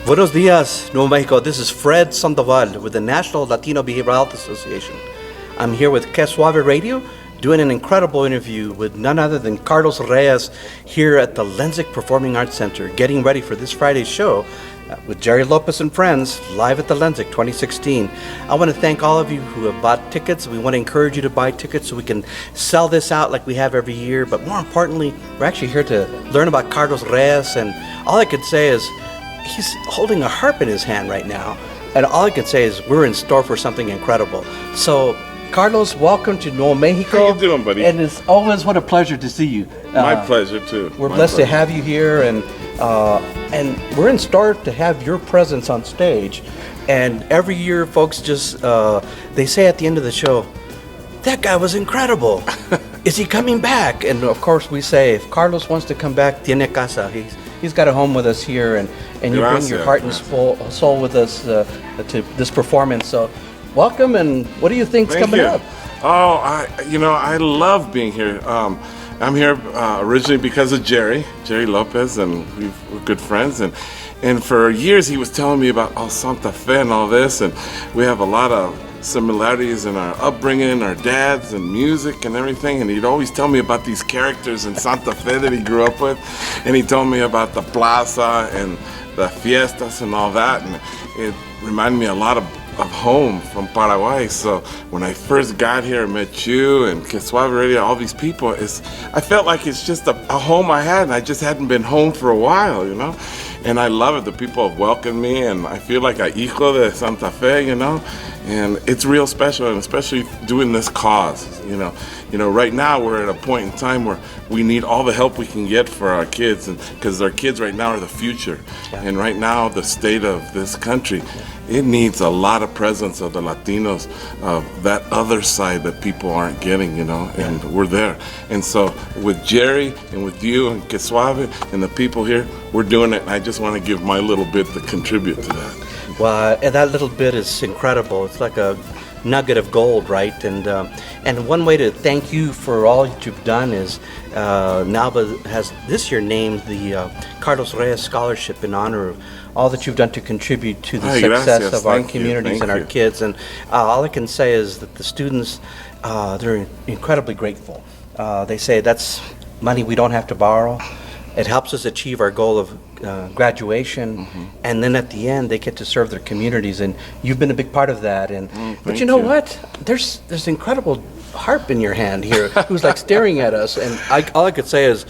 Buenos dias, Nuevo Mexico. This is Fred Sandoval with the National Latino Behavioral Health Association. I'm here with KSWV Radio doing an incredible interview with none other than Carlos Reyes here at the Lenzik Performing Arts Center, getting ready for this Friday's show with Jerry Lopez and friends live at the Lenzik 2016. I want to thank all of you who have bought tickets. We want to encourage you to buy tickets so we can sell this out like we have every year. But more importantly, we're actually here to learn about Carlos Reyes, and all I could say is he's holding a harp in his hand right now, and all I can say is we're in store for something incredible. So, Carlos, welcome to Nuevo Mexico. How you doing, buddy? And it's always what a pleasure to see you. My pleasure too. We're blessed to have you here, and we're in store to have your presence on stage. And every year, folks just they say at the end of the show, "That guy was incredible. Is he coming back?" And of course, we say, if Carlos wants to come back, tiene casa. He's got a home with us here, and you bring your heart and soul with us to this performance. So, welcome, and what do you think's coming up? Oh, I love being here. I'm here originally because of Jerry Lopez, and we're good friends. And for years he was telling me about Santa Fe and all this, and we have a lot of similarities in our upbringing, our dads, and music and everything. And he'd always tell me about these characters in Santa Fe that he grew up with, and he told me about the plaza and the fiestas and all that, and it reminded me a lot of home from Paraguay. So when I first got here, met you and KSWV Radio, all these people, I felt like it's just a home I had, and I just hadn't been home for a while, and I love it. The people have welcomed me, and I feel like a hijo de Santa Fe, and it's real special, and especially doing this cause, right now we're at a point in time where we need all the help we can get for our kids, and because our kids right now are the future. Yeah. And right now the state of this country, it needs a lot of presence of the Latinos, of that other side that people aren't getting, and we're there. And so with Jerry and with you and KSWV and the people here, we're doing it, and I just want to give my little bit to contribute to that. Well, that little bit is incredible. It's like a nugget of gold, right? And one way to thank you for all that you've done is NALBA has this year named the Carlos Reyes Scholarship in honor of all that you've done to contribute to the success of our communities and our kids. And all I can say is that the students, they're incredibly grateful. They say that's money we don't have to borrow. It helps us achieve our goal of graduation, and then at the end they get to serve their communities, and you've been a big part of that. And but you know what? There's incredible harp in your hand here, who's like staring at us, and all I could say is,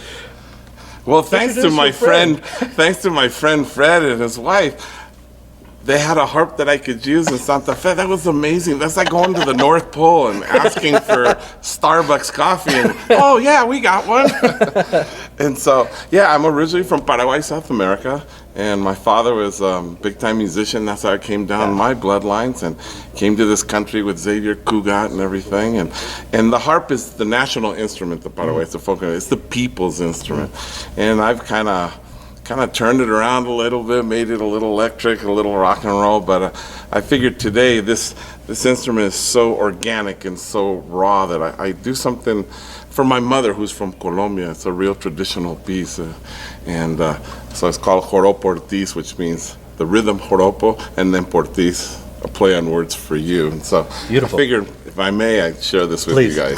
well, thanks to my friend Fred and his wife. They had a harp that I could use in Santa Fe. That was amazing. That's like going to the North Pole and asking for Starbucks coffee, and oh yeah, we got one. And so, yeah, I'm originally from Paraguay, South America, and my father was a big-time musician. That's how I came down my bloodlines and came to this country with Xavier Cugat and everything. And the harp is the national instrument of Paraguay. It's the folk. It's the people's instrument, and I've kind of turned it around a little bit, made it a little electric, a little rock and roll, but I figured today this instrument is so organic and so raw that I do something for my mother, who's from Colombia. It's a real traditional piece, and so it's called Joropo Ortiz, which means the rhythm Joropo, and then Portiz, a play on words for you. And so beautiful. I figured, if I may, I'd share this with you guys.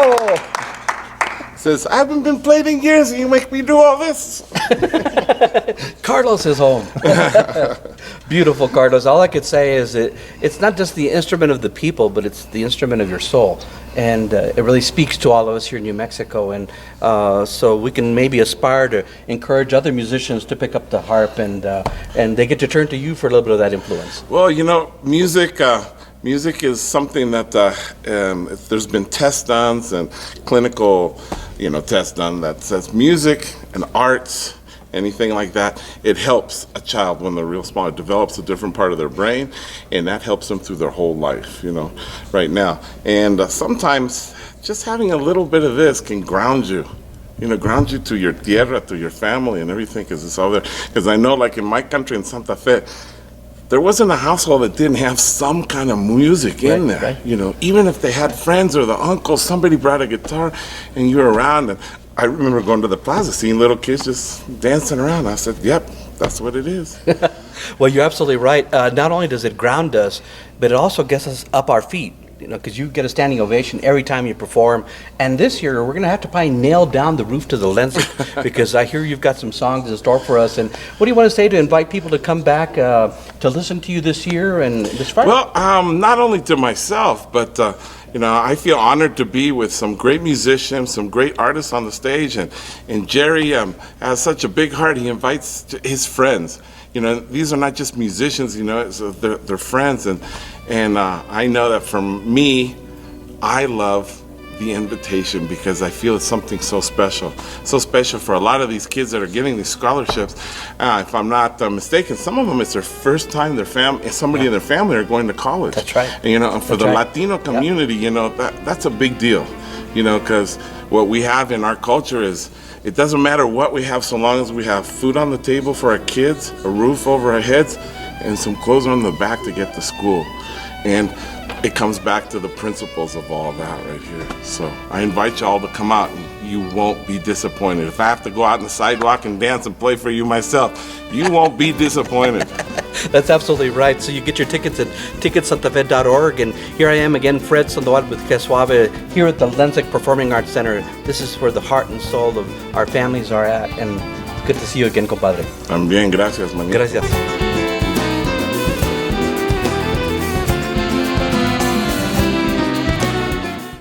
Bravo! Says, I haven't been played in years and you make me do all this. Carlos is home. Beautiful, Carlos. All I could say is it's not just the instrument of the people, but it's the instrument of your soul. And it really speaks to all of us here in New Mexico. And so we can maybe aspire to encourage other musicians to pick up the harp, and they get to turn to you for a little bit of that influence. Well, you know, music is something that there's been tests done and clinical, tests done that says music and arts, anything like that, it helps a child when they're real small. It develops a different part of their brain, and that helps them through their whole life, right now. And sometimes just having a little bit of this can ground you. Ground you to your tierra, to your family and everything, because it's all there. Because I know, like in my country, in Santa Fe, there wasn't a household that didn't have some kind of music in there. Right. Even if they had friends or the uncles, somebody brought a guitar and you were around. And I remember going to the plaza, seeing little kids just dancing around. I said, yep, that's what it is. Well, you're absolutely right. Not only does it ground us, but it also gets us up our feet. Because you get a standing ovation every time you perform. And this year, we're going to have to probably nail down the roof to the Lensic, because I hear you've got some songs in store for us. And what do you want to say to invite people to come back to listen to you this year and this Friday? Well, not only to myself, but I feel honored to be with some great musicians, some great artists on the stage. And Jerry has such a big heart. He invites his friends. These are not just musicians, they're friends. And I know that for me, I love the invitation because I feel it's something so special for a lot of these kids that are getting these scholarships. If I'm not mistaken, some of them, it's their first time somebody in their family are going to college. That's right. And for the Latino community, that's a big deal, because what we have in our culture is, it doesn't matter what we have so long as we have food on the table for our kids, a roof over our heads, and some clothes on the back to get to school. And it comes back to the principles of all that right here. So I invite you all to come out, and you won't be disappointed. If I have to go out on the sidewalk and dance and play for you myself, you won't be disappointed. That's absolutely right. So you get your tickets at ticketsantafe.org. And here I am again, Fred Sandoval with KSWV here at the Lensic Performing Arts Center. This is where the heart and soul of our families are at. And good to see you again, compadre. También, gracias, manito. Gracias.